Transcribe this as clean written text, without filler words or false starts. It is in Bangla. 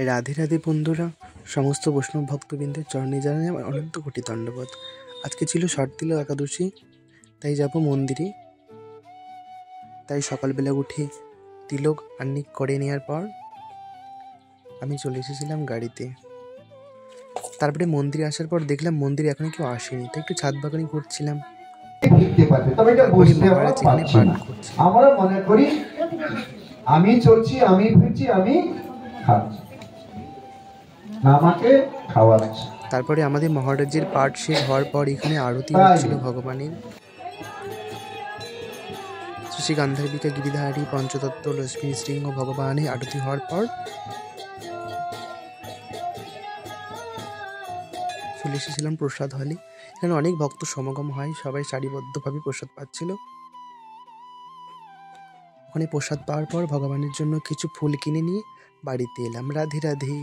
রাধে রাধে বন্ধুরা, সমস্ত বৈষ্ণব ভক্তবৃন্দের চরণে জানাই আমার অনন্ত কোটি দণ্ডবোধ। আজকে ছিল শর্তিল একাদশী, তাই যাব মন্দিরে। তাই সকালবেলা উঠে তিলক আহ্নিক করে নেওয়ার পর আমি চলে এসেছিলাম গাড়িতে। তারপরে মন্দিরে আসার পর দেখলাম মন্দিরে এখনো কেউ আসেনি, তাই একটু ছাদ বাগানে ঘুরছিলাম। মহারাজ এখানে পাঠ করছে। আমরা মনে করি আমি চলছি, আমি ফিরছি, আমি খাচ্ছি, আমাকে খাওয়াচ্ছি। তারপরে আমাদের মহারাজের পাঠ শেষ হওয়ার পর এখানে আরতি হচ্ছিল ভগবানের। শ্রী গান্ধার্বিকা গিরিধারী পঞ্চতত্ত্ব লক্ষ্মী সিংহ ভগবানের আরতি হওয়ার পর চলে এসেছিলাম প্রসাদ হলে। এখানে অনেক ভক্ত সমাগম হয়, সবাই সারিবদ্ধভাবে প্রসাদ পাচ্ছিল। ওখানে প্রসাদ পাওয়ার পর ভগবানের জন্য কিছু ফুল কিনে নিয়ে বাড়িতে এলাম। রাধে রাধে।